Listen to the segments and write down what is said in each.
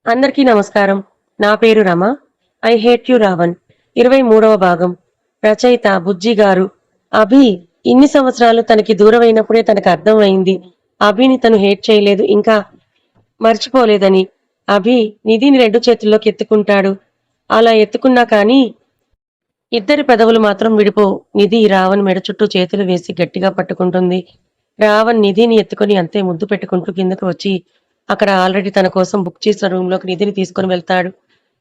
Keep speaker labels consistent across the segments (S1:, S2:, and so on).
S1: అందరికీ నమస్కారం. నా పేరు Rama. 'I hate you Ravan' 23వ భాగం. రచయిత బుజ్జి గారు. అభి ఇన్ని సంవత్సరాలు తనకి దూరమైనప్పుడే తనకు అర్థమైంది. అభిని తను హేట్ చేయలేదు, ఇంకా మర్చిపోలేదని. అభి నిధిని 2 చేతుల్లోకి ఎత్తుకుంటాడు. అలా ఎత్తుకున్నా కానీ ఇద్దరి పెదవులు మాత్రం విడిపోవు. నిధి రావణ్ మెడ చుట్టూ చేతులు వేసి గట్టిగా పట్టుకుంటుంది. రావణ్ నిధిని ఎత్తుకొని అంతే ముద్దు పెట్టుకుంటూ కిందకు వచ్చి అక్కడ ఆల్రెడీ తన కోసం బుక్ చేసిన రూమ్ లోకి నిధిని తీసుకొని వెళ్తాడు.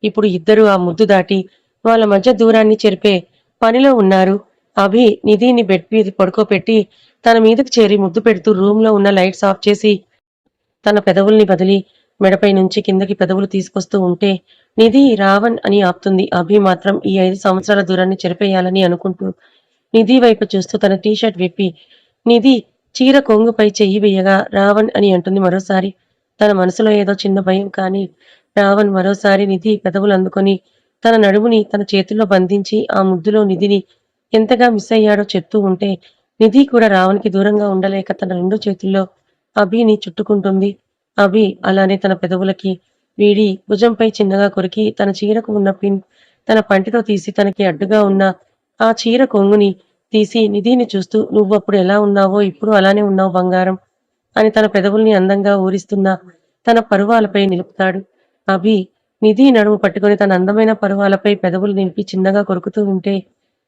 S1: ఇప్పుడు ఇద్దరు ఆ ముద్దు దాటి వాళ్ళ మధ్య దూరాన్ని చెరిపే పనిలో ఉన్నారు. అభి నిధిని బెడ్ మీద పడుకోపెట్టి తన మీదకు చేరి ముద్దు పెడుతూ రూమ్ లో ఉన్న లైట్స్ ఆఫ్ చేసి తన పెదవుల్ని బదిలి మెడపై నుంచి కిందకి పెదవులు తీసుకొస్తూ ఉంటే నిధి రావణ్ అని ఆపుతుంది. అభి మాత్రం ఈ 5 సంవత్సరాల దూరాన్ని చెరిపేయాలని అనుకుంటూ నిధి వైపు చూస్తూ తన టీషర్ట్ విప్పి నిధి చీర కొంగుపై చెయ్యి వేయగా రావణ్ అని అంటుంది మరోసారి. తన మనసులో ఏదో చిన్న భయం, కానీ రావణ్ మరోసారి నిధి పెదవులు అందుకొని తన నడుముని తన చేతుల్లో బంధించి ఆ ముద్దులో నిధిని ఎంతగా మిస్ అయ్యాడో చెప్తూ ఉంటే నిధి కూడా రావణ్కి దూరంగా ఉండలేక తన 2 చేతుల్లో అభిని చుట్టుకుంటుంది. అభి అలానే తన పెదవులకి వీడి భుజంపై చిన్నగా కొరికి తన చీరకు ఉన్న పిన్ తన పంటితో తీసి తనకి అడ్డుగా ఉన్న ఆ చీర కొంగుని తీసి నిధిని చూస్తూ నువ్వప్పుడు ఎలా ఉన్నావో ఇప్పుడు అలానే ఉన్నావు బంగారం అని తన పెదవుల్ని అందంగా ఊరిస్తున్న తన పరువాలపై నిలుపుతాడు. అభి నిధి నడుము పట్టుకొని తన అందమైన పరువాలపై పెదవులు నిలిపి చిన్నగా కొరుకుతూ ఉంటే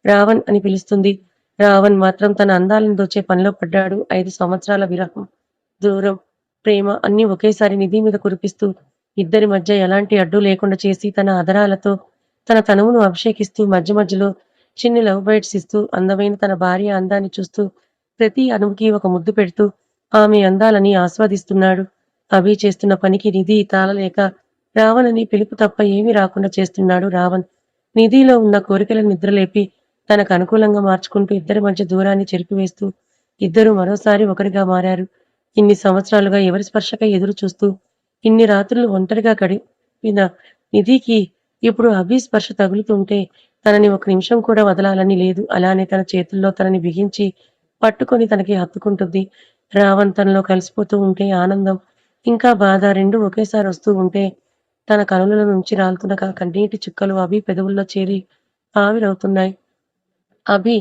S1: రావణ్ అని పిలుస్తుంది. రావణ్ మాత్రం తన అందాలను దోచే పనిలో పడ్డాడు. 5 సంవత్సరాల విరహం, దూరం, ప్రేమ అన్నీ ఒకేసారి నిధి మీద కురిపిస్తూ ఇద్దరి మధ్య ఎలాంటి అడ్డు లేకుండా చేసి తన అధరాలతో తన తనువును అభిషేకిస్తూ మధ్య మధ్యలో చిన్ని లవ్ బైట్స్ ఇస్తూ అందమైన తన భార్య అందాన్ని చూస్తూ ప్రతి అణువుకి ఒక ముద్దు పెడుతూ ఆమె అందాలని ఆస్వాదిస్తున్నాడు. అభి చేస్తున్న పనికి నిధి తాళలేక రావణని పిలుపు తప్ప ఏమీ రాకుండా చేస్తున్నాడు రావణ్. నిధిలో ఉన్న కోరికలను నిద్రలేపి తనకు అనుకూలంగా మార్చుకుంటూ ఇద్దరి మధ్య దూరాన్ని చెరిపివేస్తూ ఇద్దరు మరోసారి ఒకరిగా మారారు. ఇన్ని సంవత్సరాలుగా ఎవరి స్పర్శకై ఎదురు చూస్తూ ఇన్ని రాత్రులు ఒంటరిగా గడిపిన నిధికి ఇప్పుడు అభి స్పర్శ తగులుతుంటే తనని ఒక నిమిషం కూడా వదలాలని లేదు. అలానే తన చేతుల్లో తనని బిగించి పట్టుకొని తనకి హత్తుకుంటుంది. రావణ్ తనలో కలిసిపోతూ ఉంటే ఆనందం ఇంకా బాధ రెండూ ఒకేసారి వస్తూ ఉంటే తన కనుల నుంచి రాలుతున్న కన్నీటి చుక్కలు అభి పెదవుల్లో చేరి ఆవిరవుతున్నాయి. అభి,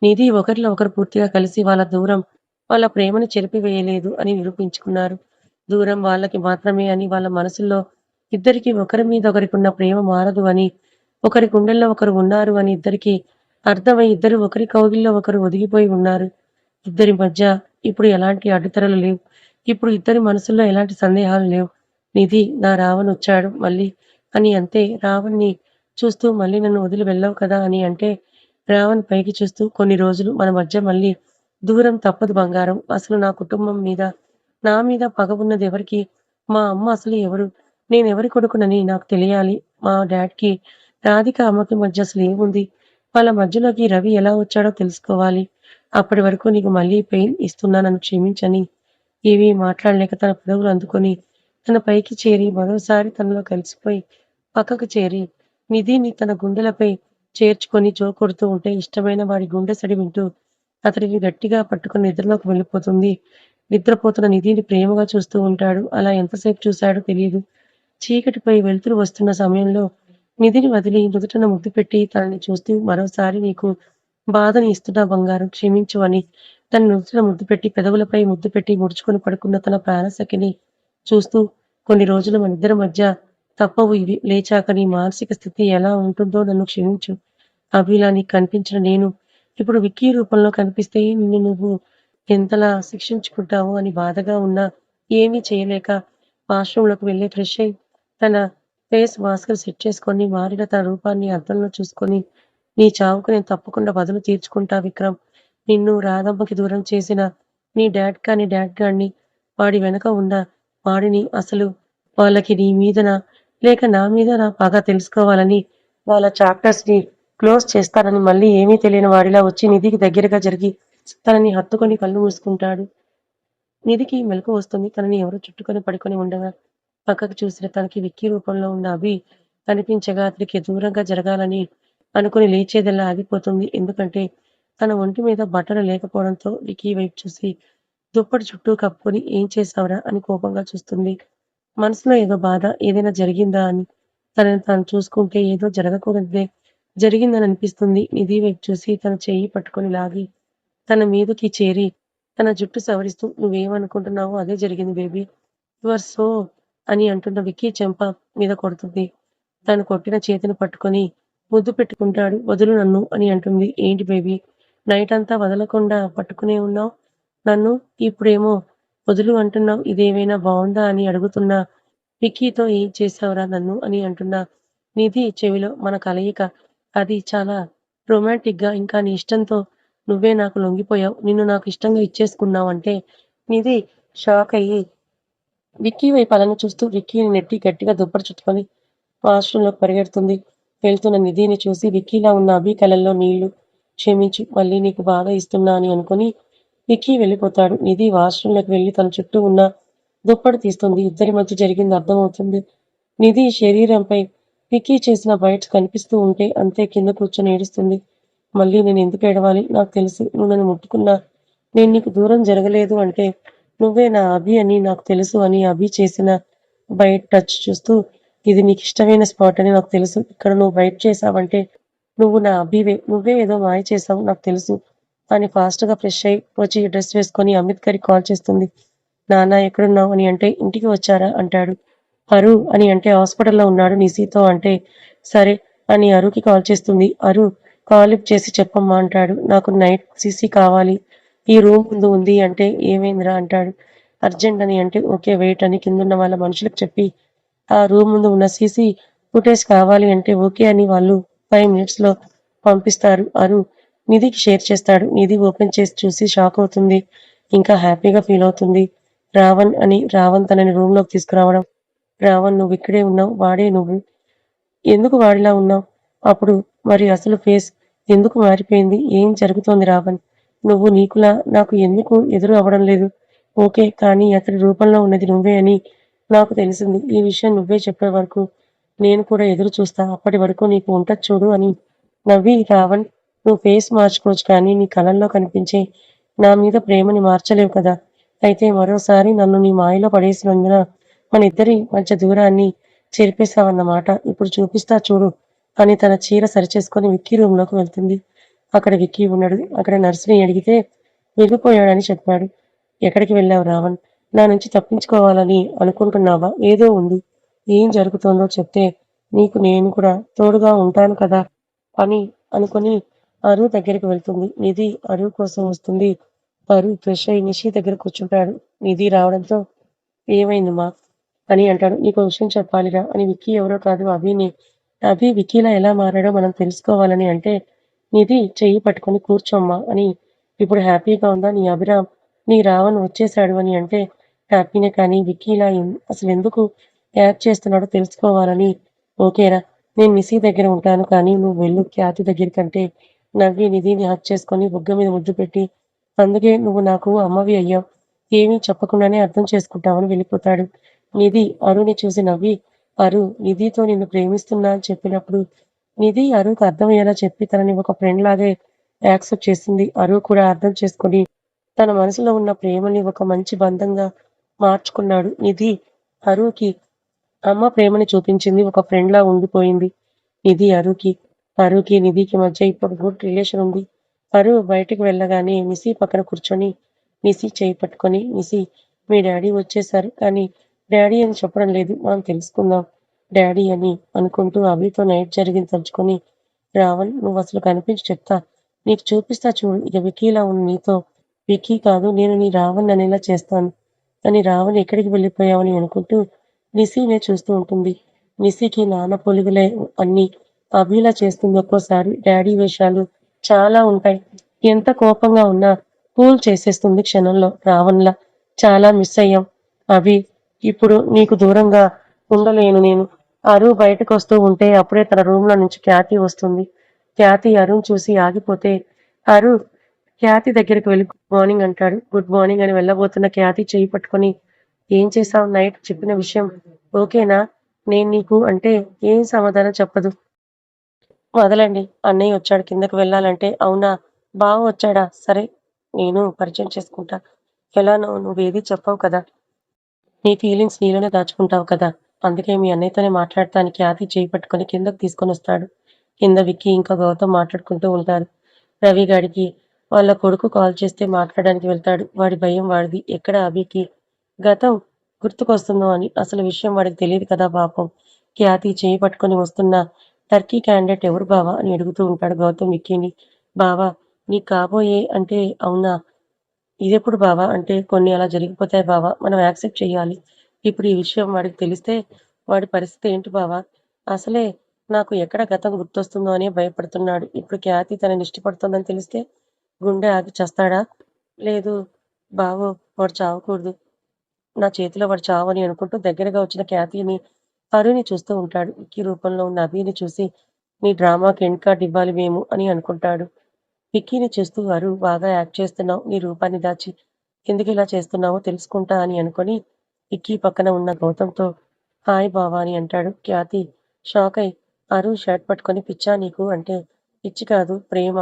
S1: నిధి ఒకరిలో ఒకరు పూర్తిగా కలిసి వాళ్ళ దూరం, వాళ్ళ ప్రేమని చెరిపివేయలేదు అని నిరూపించుకున్నారు. దూరం వాళ్ళకి మాత్రమే అని, వాళ్ళ మనసుల్లో ఇద్దరికీ ఒకరి మీద ఒకరికున్న ప్రేమ మారదు అని, ఒకరి గుండెల్లో ఒకరు ఉన్నారు అని ఇద్దరికీ అర్థమై ఇద్దరు ఒకరి కౌగిల్లో ఒకరు ఒదిగిపోయి ఉన్నారు. ఇద్దరి మధ్య ఇప్పుడు ఎలాంటి అడ్డుతెరలు లేవు. ఇప్పుడు ఇద్దరి మనసుల్లో ఎలాంటి సందేహాలు లేవు. నిధి నా రావణ్ వచ్చాడు మళ్ళీ అని అంతే. రావణ్ణి చూస్తూ మళ్ళీ నన్ను వదిలి వెళ్ళవు కదా అని అంటే రావణ్ పైకి చూస్తూ కొన్ని రోజులు మన మధ్య మళ్ళీ దూరం తప్పదు బంగారం. అసలు నా కుటుంబం మీద నా మీద పగ ఉన్నది ఎవరికి? మా అమ్మ అసలు ఎవరు? నేనెవరి కొడుకునని నాకు తెలియాలి. మా డాడ్‌కి రాధిక అమ్మకి మధ్య అసలు ఏముంది? వాళ్ళ మధ్యలోకి రవి ఎలా వచ్చాడో తెలుసుకోవాలి. అప్పటి వరకు నీకు మళ్ళీ పెయిన్ ఇస్తున్నా నన్ను క్షమించని ఏమీ మాట్లాడలేక తన పెదవులు అందుకొని తన పైకి చేరి మరోసారి తనలో కలిసిపోయి పక్కకు చేరి నిధిని తన గుండెలపై చేర్చుకొని జోకొడుతూ ఉంటే ఇష్టమైన వాడి గుండె సడి వింటూ అతడిని గట్టిగా పట్టుకుని నిద్రలోకి వెళ్ళిపోతుంది. నిద్రపోతున్న నిధిని ప్రేమగా చూస్తూ ఉంటాడు. అలా ఎంతసేపు చూశాడో తెలియదు. చీకటిపై వెలుతురు వస్తున్న సమయంలో నిధిని వదిలి నుదుటన ముద్దు పెట్టి తనని చూస్తూ మరోసారి నీకు బాధని ఇస్తున్నా బంగారం క్షమించు అని తన నుదుటిన ముద్దు పెట్టి పెదవులపై ముద్దు పెట్టి ముడుచుకొని పడుకున్న తన ప్రాణసఖిని చూస్తూ కొన్ని రోజులు మనిద్దరి మధ్య తప్పవు ఇవి. లేచాక నీ మానసిక స్థితి ఎలా ఉంటుందో నన్ను క్షమించు. అభిలా నీకు కనిపించిన నేను ఇప్పుడు విక్కీ రూపంలో కనిపిస్తే నిన్ను నువ్వు ఎంతలా శిక్షించుకుంటావో అని బాధగా ఉన్నా ఏమీ చేయలేక వాష్రూమ్‌లోకి వెళ్ళి ఫ్రెష్ అయి తన ఫేస్ మాస్క్ సెట్ చేసుకొని మారిన తన రూపాన్ని అద్దంలో చూసుకొని నీ చావుకు నేను తప్పకుండా బదులు తీర్చుకుంటా విక్రమ్. నిన్ను రాధమ్మకి దూరం చేసిన నీ డాడ్ కానీ డాడ్ గాడిని వాడి వెనక ఉన్న వాడిని అసలు వాళ్ళకి నీ మీదనా లేక నా మీదనా పగ తెలుసుకోవాలని వాళ్ళ చాప్టర్స్‌ని క్లోజ్ చేస్తానని మళ్ళీ ఏమీ తెలియని వాడిలా వచ్చి నిధికి దగ్గరగా జరిగి తనని హత్తుకొని కళ్ళు మూసుకుంటాడు. నిధికి మెలకువ వస్తుంది. తనని ఎవరో చుట్టుకొని పడుకొని ఉండగా పక్కకు చూసిన తనకి విక్కీ రూపంలో ఉన్న అభి కనిపించగా అతడికి దూరంగా జరగాలని అనుకుని లేచేదల్లా ఆగిపోతుంది. ఎందుకంటే తన ఒంటి మీద బట్టలు లేకపోవడంతో విక్కీ వైపు చూసి దుప్పటి చుట్టూ కప్పుకొని ఏం చేశావురా అని కోపంగా చూస్తుంది. మనసులో ఏదో బాధ, ఏదైనా జరిగిందా అని తనని తాను చూసుకుంటే ఏదో జరగకూడనిదే జరిగిందని అనిపిస్తుంది. నిధి వైపు చూసి తన చెయ్యి పట్టుకొని లాగి తన మీదకి చేరి తన జుట్టు సవరిస్తూ "నువ్వేమనుకుంటున్నావో అదే జరిగింది బేబీ. యూ ఆర్ సో" అని అంటున్న విక్కీ చెంప మీద కొడుతుంది. తను కొట్టిన చేతిని పట్టుకొని ముద్దు పెట్టుకుంటాడు. "వదులు నన్ను" అని అంటుంది. "ఏంటి బేబీ నైటంతా వదలకుండా పట్టుకునే ఉన్నావు నన్ను. ఇప్పుడేమో వదులు అంటున్నావు. ఇదేమైనా బావుందా" అని అడుగుతున్న విక్కీతో "ఏం చేశావురా నన్ను" అని అంటున్న నిధి చెవిలో "మన కలయిక అది చాలా రొమాంటిక్‌గా ఇంకా నీ ఇష్టంతో నువ్వే నాకు లొంగిపోయావు. నిన్ను నాకు ఇష్టంగా ఇచ్చేసుకున్నావు" అంటే నిధి షాకయ్యి విక్కీ వైపు అలానే చూస్తూ విక్కీని నెట్టి గట్టిగా దుప్పటి చుట్టుకొని వాష్‌రూమ్‌లోకి పరిగెడుతుంది. వెళ్తున్న నిధిని చూసి విక్కీలా ఉన్న అభి కళ్ళల్లో నీళ్లు. "క్షమించు మళ్ళీ నీకు బాధ ఇస్తున్నా" అని అనుకుని విక్కీ వెళ్ళిపోతాడు. నిధి వాష్‌రూమ్‌లోకి వెళ్లి తన చుట్టూ ఉన్న దుప్పటి తీస్తుంది. ఇద్దరి మధ్య జరిగింది అర్థమవుతుంది. నిధి శరీరంపై విక్కీ చేసిన బైట్స్ కనిపిస్తూ ఉంటే అంతే కింద కూర్చొని ఏడుస్తుంది. "మళ్ళీ నేనెందుకు ఏడవాలి? నాకు తెలుసు నువ్వు నన్ను ముట్టుకున్నా నేను నీకు దూరం జరగలేదు అంటే నువ్వే నా అభి అని నాకు తెలుసు" అని అభి చేసిన బైట్ టచ్ చూస్తూ "ఇది నీకిష్టమైన స్పాట్ అని నాకు తెలుసు. ఇక్కడ నువ్వు బైట్ చేశావంటే నువ్వు నా అభివే. నువ్వే ఏదో మాయ చేశావు నాకు తెలుసు" అని ఫాస్ట్‌గా ఫ్రెష్ అయ్యి వచ్చి డ్రెస్ వేసుకొని అమిత్ గారికి కాల్ చేస్తుంది. "నాన్న ఎక్కడున్నావు" అని అంటే "ఇంటికి వచ్చారా" అంటాడు. "అరు" అని అంటే "హాస్పిటల్‌లో ఉన్నాడు నిశీతో" అంటే "సరే" అని అరుకి కాల్ చేస్తుంది. "అరు కాల్ లిఫ్ట్ చేసి చెప్పమ్మా" అంటాడు. "నాకు నైట్ సీసీ కావాలి. ఈ రూమ్ ముందు ఉంది" అంటే "ఏమైందిరా" అంటాడు. "అర్జెంట్" అని అంటే "ఓకే వెయిట్" అని కిందున్న వాళ్ళ మనుషులకు చెప్పి ఆ రూమ్ ముందు ఉన్న సీసీ ఫుటేజ్ కావాలి అంటే ఓకే అని వాళ్ళు 5 మినిట్స్‌లో పంపిస్తారు. అరు నిధికి షేర్ చేస్తాడు. నిధి ఓపెన్ చేసి చూసి షాక్ అవుతుంది. ఇంకా హ్యాపీగా ఫీల్ అవుతుంది. రావణ్ తనని రూమ్‌లోకి తీసుకురావడం. "రావణ్ నువ్విక్కడే ఉన్నావు. వాడే నువ్వు. ఎందుకు వాడిలా ఉన్నావు? అప్పుడు మరి అసలు ఫేస్ ఎందుకు మారిపోయింది? ఏం జరుగుతోంది రావణ్? నువ్వు నీకులా నాకు ఎందుకు ఎదురు అవ్వడం లేదు? ఓకే. కానీ అతడి రూపంలో ఉన్నది నువ్వే అని నాకు తెలిసింది. ఈ విషయం నువ్వే చెప్పే వరకు నేను కూడా ఎదురు చూస్తా. అప్పటి వరకు నీకు ఉంటది చూడు" అని నవ్వి "రావణ్ నువ్వు ఫేస్ మార్చుకోవచ్చు కానీ నీ కళ్ళల్లో కనిపించే నా మీద ప్రేమని మార్చలేవు కదా! అయితే మరోసారి నన్ను నీ మాయలో పడేసినందున మనిద్దరి మధ్య దూరాన్ని చెరిపేశావన్నమాట. ఇప్పుడు చూపిస్తా చూడు" అని తన చీర సరిచేసుకొని విక్కీ రూమ్‌లోకి వెళ్తుంది. అక్కడ విక్కీ ఉండడు. అక్కడ నర్స్‌ని అడిగితే వెళ్ళిపోయాడని చెప్పాడు. "ఎక్కడికి వెళ్ళావు రావణ్? నా నుంచి తప్పించుకోవాలని అనుకుంటున్నావా? ఏదో ఉంది. ఏం జరుగుతోందో చెప్తే నీకు నేను కూడా తోడుగా ఉంటాను కదా" అని అనుకుని అరు దగ్గరికి వెళ్తుంది. నిధి అరు కోసం వస్తుంది. అరు ఫ్రెష్ అయ్యి నిషి దగ్గర కూర్చుంటాడు. నిధి రావడంతో "ఏమైందమ్మా" అని అంటాడు. "నీకో విషయం చెప్పాలిరా" అని విక్కీ ఎవరో కాదు అభిని. అభి విక్కీలా ఎలా మారాడో మనం తెలుసుకోవాలని అంటే నిధి చెయ్యి పట్టుకొని "కూర్చోమ్మా" అని "ఇప్పుడు హ్యాపీగా ఉందా? నీ రావణ్ వచ్చేశాడు" అని అంటే హ్యాపీనే కానీ విక్కీలా అసలెందుకు యాక్ట్ చేస్తున్నాడో తెలుసుకోవాలని "ఓకేరా నేను నిశీ దగ్గర ఉంటాను కానీ నువ్వు వెళ్ళు ఖ్యాతి దగ్గరికంటే" నవ్వి నిధిని హగ్ చేసుకొని బుగ్గ మీద ముద్దు పెట్టి "అందుకే నువ్వు నాకు అమ్మవి అయ్యావు. ఏమీ చెప్పకుండానే అర్థం చేసుకుంటావని" వెళ్ళిపోతాడు. నిధి అరుని చూసి నవ్వి "అరు నిధితో నిన్ను ప్రేమిస్తున్నా అని చెప్పినప్పుడు నిధి అరుకి అర్థమయ్యేలా చెప్పి తనని ఒక ఫ్రెండ్ లాగే యాక్సెప్ట్ చేసింది. అరు కూడా అర్థం చేసుకొని తన మనసులో ఉన్న ప్రేమని ఒక మంచి బంధంగా మార్చుకున్నాడు. నిధి అరుకి అమ్మ ప్రేమని చూపించింది. ఒక ఫ్రెండ్‌లా ఉండిపోయింది నిధి అరుకి. అరుకి, నిధికి మధ్య ఇప్పుడు గుడ్ రిలేషన్ ఉంది. అరు బయటికి వెళ్ళగానే నిశి పక్కన కూర్చొని నిశి చేయి పట్టుకొని "నిశి మీ డాడీ వచ్చేశారు. కానీ డాడీ అని చెప్పడం లేదు. మనం తెలుసుకుందాం డాడీ" అని అనుకుంటూ అభితో నైట్ జరిగింది తలుచుకొని "రావణ్ నువ్వసలు కనిపించి చెప్తా. నీకు చూపిస్తా చూడు ఇక విక్కీలా ఉన్న నీతో విక్కీ కాదు నేను నీ రావణ్ అనేలా చేస్తాను" అని రావణ్ ఎక్కడికి వెళ్ళిపోయావని అనుకుంటూ నిశీనే చూస్తూ ఉంటుంది. నిశీకి నాన్న పొలుగులే అన్నీ అభిలా చేస్తుంది ఒక్కోసారి. డాడీ వేషాలు చాలా ఉంటాయి. ఎంత కోపంగా ఉన్నా కూల్ చేసేస్తుంది క్షణంలో రావణ్‌లా. చాలా మిస్ అయ్యాం అభి. ఇప్పుడు నీకు దూరంగా ఉండలేను నేను. అరు బయటకొస్తూ ఉంటే అప్పుడే తన రూమ్‌లో నుంచి ఖ్యాతి వస్తుంది. ఖ్యాతి అరుణ్ చూసి ఆగిపోతే అరు ఖ్యాతి దగ్గరికి వెళ్లి గుడ్ మార్నింగ్ అంటాడు. గుడ్ మార్నింగ్ అని వెళ్ళబోతున్న ఖ్యాతి చెయ్యి పట్టుకొని "ఏం చేశావు నైట్ చెప్పిన విషయం ఓకేనా నేను నీకు" అంటే ఏం సమాధానం చెప్పదు. "వదలండి అన్నయ్య వచ్చాడు కిందకి వెళ్ళాలంటే" "అవునా బావ వచ్చాడా? సరే నేను పరిచయం చేసుకుంటా. ఎలానో నువ్వేదీ చెప్పవు కదా" నీ ఫీలింగ్స్ నీలోనే దాచుకుంటావు కదా! అందుకే మీ అన్నయ్యతోనే మాట్లాడతా అని ఖ్యాతి చెయ్యి పట్టుకొని కిందకి తీసుకొనొస్తాడు. కింద విక్కీ ఇంకా గౌతమ్ మాట్లాడుకుంటూ ఉంటారు. రవి గాడికి వాళ్ళ కొడుకు కాల్ చేస్తే మాట్లాడడానికి వెళ్తాడు. వాడి భయం వాడిది. ఎక్కడ అభికి గతం గుర్తుకొస్తుందో అని. అసలు విషయం వాడికి తెలీదు కదా పాపం. ఖ్యాతి చెయ్యి పట్టుకొని వస్తున్న టర్కీ క్యాండిడేట్ ఎవరు బావా అని అడుగుతూ ఉంటాడు గౌతమ్ విక్కీని. బావా నీకు కాబోయే అంటే అవునా? ఇదెప్పుడు బావా? అంటే కొన్ని అలా జరిగిపోతాయి బావా! మనం యాక్సెప్ట్ చెయ్యాలి. ఇప్పుడు ఈ విషయం వాడికి తెలిస్తే వాడి పరిస్థితి ఏంటి బావా? అసలే నాకు ఎక్కడ గతం గుర్తొస్తుందో అనే భయపడుతున్నాడు. ఇప్పుడు ఖ్యాతి తనని ఇష్టపడుతోందని తెలిస్తే గుండె ఆగి చస్తాడా? లేదు బావో వాడు చావకూడదు. నా చేతిలో వాడు చావని అనుకుంటూ దగ్గరగా వచ్చిన ఖ్యాతిని, అరుణ్‌ని చూస్తూ ఉంటాడు. విక్కీ రూపంలో ఉన్న అభిని చూసి నీ డ్రామాకి ఎండ్ కార్డ్ ఇవ్వాలి మేము అని అనుకుంటాడు. విక్కీని చూస్తూ అరు బాగా యాక్ట్ చేస్తున్నావు. నీ రూపాన్ని దాచి ఎందుకిలా చేస్తున్నావో తెలుసుకుంటా అని అనుకొని విక్కీ పక్కన ఉన్న గౌతమ్‌తో హాయ్ బావ అని అంటాడు. ఖ్యాతి షాక్ అయి అరు షర్ట్ పట్టుకొని పిచ్చా నీకు అంటే పిచ్చి కాదు ప్రేమ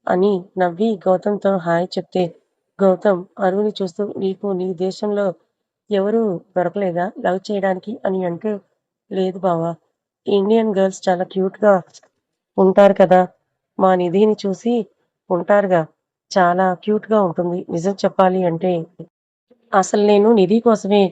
S1: అని నవ్వి గౌతమ్‌తో హాయ్ చెప్తే గౌతమ్ అరుని చూస్తూ నీకు నీ దేశంలో ఎవరు దొరకలేదా లవ్ చేయడానికి అని అంటే లేదు బావ ఇండియన్ గర్ల్స్ చాలా క్యూట్‌గా ఉంటారు కదా! మా నిధిని చూసి ఉంటారుగా. చాలా క్యూట్‌గా ఉంటుంది. నిజం చెప్పాలి అంటే అసలు నేను నిధి కోసమే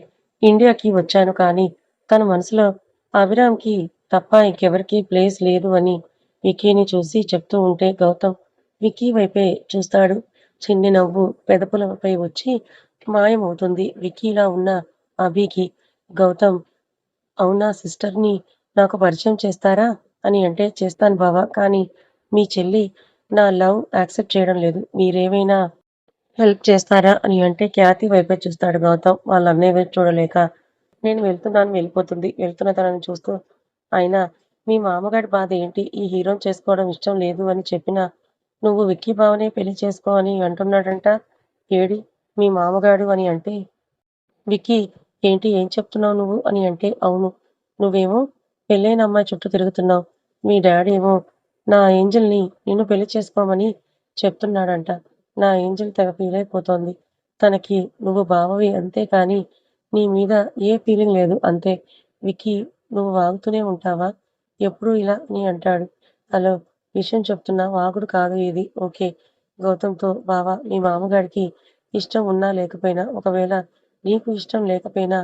S1: ఇండియాకి వచ్చాను కానీ, తన మనసులో అభిరామ్‌కి తప్ప ఇంకెవరికీ ప్లేస్ లేదు అని విక్కీని చూసి చెప్తూ ఉంటే గౌతమ్ విక్కీ వైపే చూస్తాడు. చిన్ని నవ్వు పెదవులపై వచ్చి మాయమవుతుంది. విక్కీలా ఉన్న అభికి గౌతమ్ అవునా సిస్టర్‌ని నాకు పరిచయం చేస్తారా? అని అంటే చేస్తాను బావ. కానీ మీ చెల్లి నా లవ్ యాక్సెప్ట్ చేయడం లేదు. మీరేమైనా హెల్ప్ చేస్తారా? అని అంటే ఖ్యాతి వైపే చూస్తాడు గౌతమ్. వాళ్ళ అన్నయ్య వైపు చూడలేక. నేను వెళ్తున్నాను వెళ్ళిపోతుంది. వెళ్తున్న తనని చూస్తూ అయినా మీ మామగాడి బాధ ఏంటి? ఈ హీరోని చేసుకోవడం ఇష్టం లేదు అని చెప్పినా నువ్వు విక్కీ బావనే పెళ్లి చేసుకో అని అంటున్నాడంట. ఏడి మీ మామగాడు అని అంటే విక్కీ ఏంటి ఏం చెప్తున్నావు నువ్వు అని అంటే అవును నువ్వేమో పెళ్ళైన అమ్మాయి చుట్టూ తిరుగుతున్నావు మీ డాడీ ఏమో నా ఏంజల్ని నిన్ను పెళ్లి చేసుకోమని చెప్తున్నాడంట నా ఏంజల్ తెగ ఫీల్ అయిపోతోంది తనకి నువ్వు బావవి అంతే కానీ నీ మీద ఏ ఫీలింగ్ లేదు అంతే విక్కీ నువ్వు వాగుతూనే ఉంటావా ఎప్పుడు ఇలా అని అంటాడు హలో విషయం చెప్తున్నా వాగుడు కాదు ఇది ఓకే గౌతమ్‌తో బావ మీ మామగాడికి ఇష్టం ఉన్నా లేకపోయినా ఒకవేళ నీకు ఇష్టం లేకపోయినా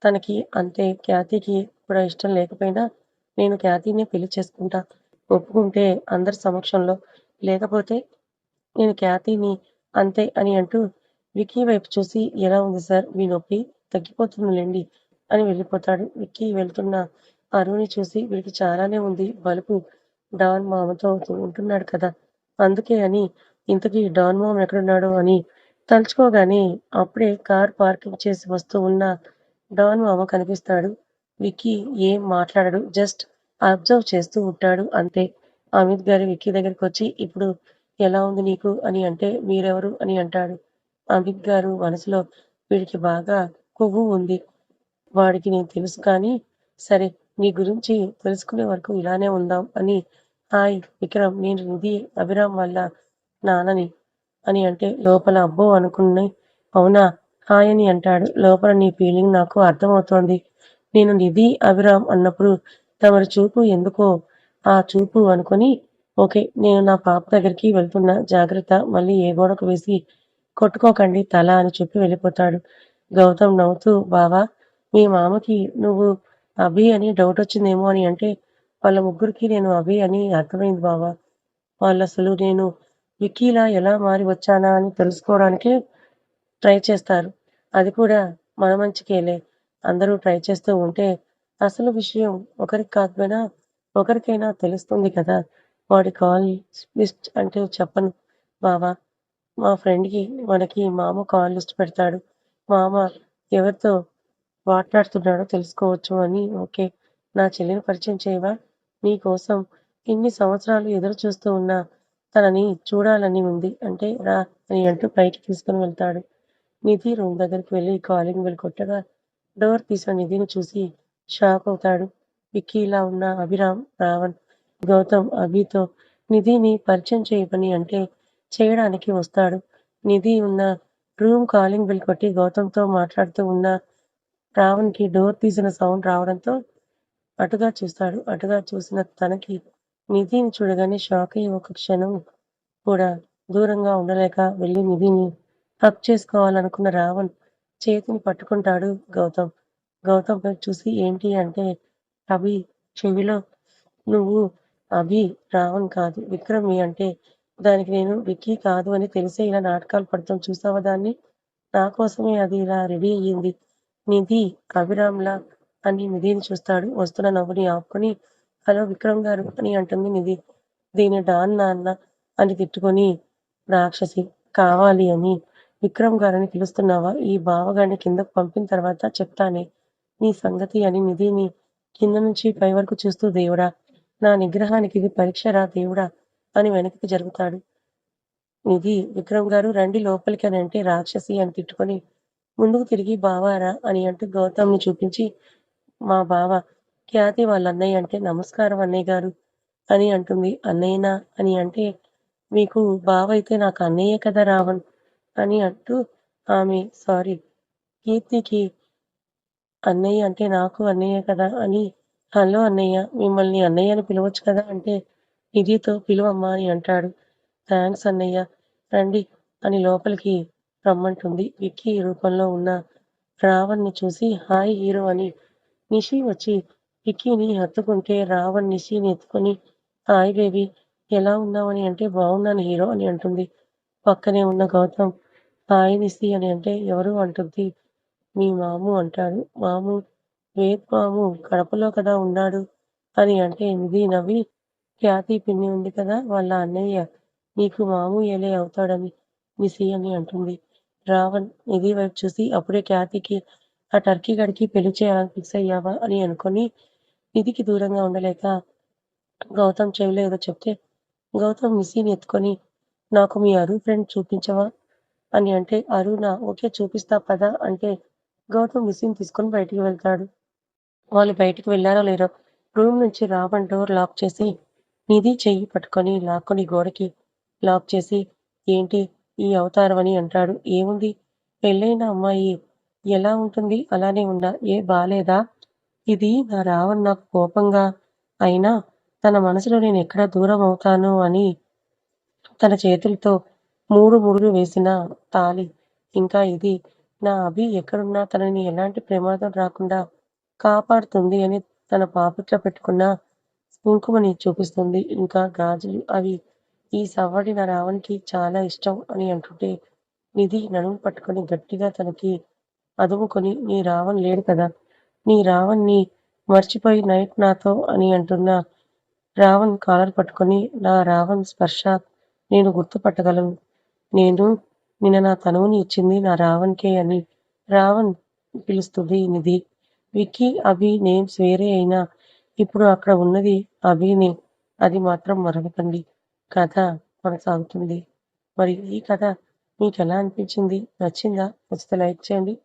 S1: తనకి అంతే ఖ్యాతికి కూడా ఇష్టం లేకపోయినా నేను ఖ్యాతినే పెళ్లి చేసుకుంటా. ఒప్పుకుంటే అందరి సమక్షంలో లేకపోతే నేను ఖ్యాతిని అంతే అని అంటూ విక్కీ వైపు చూసి ఎలా ఉంది సార్ మీ నొప్పి తగ్గిపోతుందిలెండి అని వెళ్ళిపోతాడు. విక్కీ వెళ్తున్న అరుణ్‌ని చూసి వీడికి చాలానే ఉంది బలుపు డాన్ మామతో ఉంటున్నాడు కదా! అందుకే అని ఇంతకీ డాన్ మామ ఎక్కడున్నాడో అని తలుచుకోగానే అప్పుడే కార్ పార్కింగ్ చేసి వస్తూ ఉన్న డాన్ మామ కనిపిస్తాడు. విక్కీ ఏం మాట్లాడడు. జస్ట్ అబ్జర్వ్ చేస్తూ ఉంటాడు అంతే. అమిత్ గారు విక్కీ దగ్గరికొచ్చి ఇప్పుడు ఎలా ఉంది నీకు అని అంటే మీరెవరు అని అంటాడు. అమిత్ గారు మనసులో వీడికి బాగా కొవ్వు ఉంది. వాడికి నేను తెలుసు కానీ, సరే నీ గురించి తెలుసుకునే వరకు ఇలానే ఉందాం అని హాయ్ విక్రమ్ నేను నిధి అభిరామ్ వాళ్ళ నాన్నని అని అంటే లోపల అబ్బో అనుకుని అవునా హాయ్ అని అంటాడు. లోపల నీ ఫీలింగ్ నాకు అర్థమవుతోంది. నేను నిధి అభిరామ్ అన్నప్పుడు తమరి చూపు ఎందుకో ఆ చూపు అనుకొని ఓకే నేను నా పాప దగ్గరికి వెళ్తున్నా జాగ్రత్త మళ్ళీ ఏ గోడకు వేసి కొట్టుకోకండి తల అని చెప్పి వెళ్ళిపోతాడు. గౌతమ్ నవ్వుతూ బావా మీ మామకి నువ్వు అభి అని డౌట్ వచ్చిందేమో అని అంటే వాళ్ళ ముగ్గురికి నేను అభి అని అర్థమైంది బావా. వాళ్ళసలు నేను విక్కీలా ఎలా మారి వచ్చానా అని తెలుసుకోవడానికే ట్రై చేస్తారు. అది కూడా మన మంచికేలే. అందరూ ట్రై చేస్తూ ఉంటే అసలు విషయం ఒకరికి కాకపోయినా ఒకరికైనా తెలుస్తుంది కదా! వాడి కాల్ లిస్ట్ అంటే చెప్పను బావ. మా ఫ్రెండ్‌కి మనకి మామ కాల్ లిస్ట్ పెడతాడు. మామ ఎవరితో మాట్లాడుతున్నాడో తెలుసుకోవచ్చు అని ఓకే. నా చెల్లిని పరిచయం చేయవా? నీ కోసం ఇన్ని సంవత్సరాలు ఎదురు చూస్తూ ఉన్న తనని చూడాలని ఉంది. అంటే రా అని అంటూ బయటికి తీసుకొని వెళ్తాడు. నిధి రూమ్ దగ్గరికి వెళ్లి కాలింగ్ బెల్ కొట్టగా డోర్ తీసిన నిధిని చూసి షాక్ అవుతాడు. విక్కీలా ఉన్న అభిరామ్, రావణ్, గౌతమ్ అభితో నిధిని పరిచయం చేయమని అంటే చేయడానికి వస్తాడు. నిధి ఉన్న రూమ్ కాలింగ్ బెల్ కొట్టి గౌతమ్‌తో మాట్లాడుతూ ఉన్న రావణ్కి డోర్ తీసిన సౌండ్ రావడంతో అటుగా చూస్తాడు. అటుగా చూసిన తనకి నిధిని చూడగానే షాక్ అయ్యి ఒక క్షణం కూడా దూరంగా ఉండలేక వెళ్ళి నిధిని హక్ చేసుకోవాలనుకున్న రావణ్ చేతిని పట్టుకుంటాడు గౌతమ్. గౌతమ్ వైపు చూసి ఏంటి అంటే, అభి చెవిలో నువ్వు అభి రావణ్ కాదు విక్రమ్‌ని అంటే దానికి నేను విక్కీ కాదు అని తెలిసే ఇలా నాటకాలు పడతాం చూసావా దాన్ని? నా కోసమే అది ఇలా రెడీ అయ్యింది. నిధి అభిరామ్‌లా అని నిధిని చూస్తాడు. వస్తున్న నవ్వుని ఆపుకొని హలో విక్రమ్ గారు అని అంటుంది నిధి. దీన్ని డాన్ నాన్న అని తిట్టుకొని రాక్షసి కావాలి అని విక్రమ్ గారని పిలుస్తున్నావా? ఈ బావగాడిని కిందకు పంపిన తర్వాత చెప్తానే నీ సంగతి అని నిధిని కింద నుంచి పై వరకు చూస్తూ దేవుడా! నా నిగ్రహానికి ఇది పరీక్షరా దేవుడా! అని వెనక్కి జరుగుతాడు. నిధి విక్రమ్ గారు రండి లోపలికి అని అంటే రాక్షసి అని తిట్టుకొని ముందుకు తిరిగి బావారా అని అంటూ గౌతమ్‌ని చూపించి మా బావ ఖ్యాతి వాళ్ళ అన్నయ్య అంటే నమస్కారం అన్నయ్య గారు అని అంటుంది. అన్నయ్యనా అని అంటే మీకు బావ అయితే నాకు అన్నయ్యే కదా రావణ్ అని అంటూ ఆమె సారీ కీర్తికి అన్నయ్య అంటే నాకు అన్నయ్యే కదా అని హలో అన్నయ్య మిమ్మల్ని అన్నయ్య అని పిలవచ్చు కదా అంటే నిధితో పిలువమ్మా అని అంటాడు. థాంక్స్ అన్నయ్య రండి అని లోపలికి రమ్మంటుంది. విక్కీ రూపంలో ఉన్న రావణ్‌ని చూసి హాయ్ హీరో అని నిషి వచ్చి విక్కీని హత్తుకుంటే రావణ్ నిషిని ఎత్తుకొని హాయ్ బేబీ ఎలా ఉన్నావు అని అంటే బాగున్నాను హీరో అని అంటుంది. పక్కనే ఉన్న గౌతమ్ హాయ్ నిషి అని అంటే ఎవరు అంటుంది. మీ మాము అంటాడు. మాము వేద్ మాము కడపలో కదా ఉన్నాడు అని అంటే నిధి నవ్వి ఖ్యాతి పిన్ని ఉంది కదా వాళ్ళ అన్నయ్య నీకు మామూయేలే అవుతాడని నిసి అని అంటుంది. రావణ్ నిధి వైపు చూసి అప్పుడే ఖ్యాతికి ఆ టర్కీ గడికి పెళ్లి చేయాలని ఫిక్స్ అయ్యావా అని అనుకొని నిధికి దూరంగా ఉండలేక గౌతమ్ చెవిలో ఏదో చెప్తే గౌతమ్ నిసిని ఎత్తుకొని నాకు మీ అరు ఫ్రెండ్ చూపించవా అని అంటే అరునా ఓకే చూపిస్తా పదా అంటే గౌతమ్ నిసిని తీసుకొని బయటికి వెళ్తాడు. వాళ్ళు బయటికి వెళ్లారో లేరో రూమ్ నుంచి రావణ్ డోర్ లాక్ చేసి నిధి చెయ్యి పట్టుకొని లాక్కొని గోడకి లాక్ చేసి ఏంటి ఈ అవతారం అని అంటాడు. ఏముంది పెళ్ళైన అమ్మాయి ఎలా ఉంటుంది అలానే ఉందా ఏ బాలేదా ఇది నా రావణ్ నాకు కోపంగా అయినా తన మనసులో నేను ఎక్కడ దూరం అవుతాను అని తన చేతులతో 3 ముడులు వేసిన తాళి ఇంకా ఇది నా అభి ఎక్కడున్నా తనని ఎలాంటి ప్రమాదం రాకుండా కాపాడుతుంది అని తన పాపిట్లో పెట్టుకున్న కుంకుమని చూపిస్తుంది. ఇంకా గాజులు అవి ఈ సవ్వడిన రావణ్‌కి చాలా ఇష్టం అని అంటుంటే నిధి నడుము పట్టుకొని గట్టిగా తనకి అదుముకొని నీ రావణ్ లేడు కదా! నీ రావణ్‌ని మర్చిపోయి నైట్ నాతో అని అంటున్న రావణ్ కాలర్ పట్టుకొని నా రావణ్ స్పర్శ నేను గుర్తుపట్టగలను. నేను నిన్న నా తనువుని ఇచ్చింది నా రావణ్‌కే అని రావణ్ పిలుస్తుంది నిధి. విక్కీ, అభి నేమ్స్ వేరే అయినా ఇప్పుడు అక్కడ ఉన్నది అభినే. అది మాత్రం మరవకండి. కథ కొనసాగుతుంది. మరి ఈ కథ మీకెలా అనిపించింది? నచ్చిందా? నచ్చితే లైక్ చేయండి.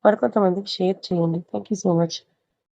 S1: మరికొంతమందికి షేర్ చేయండి. Thank you so much.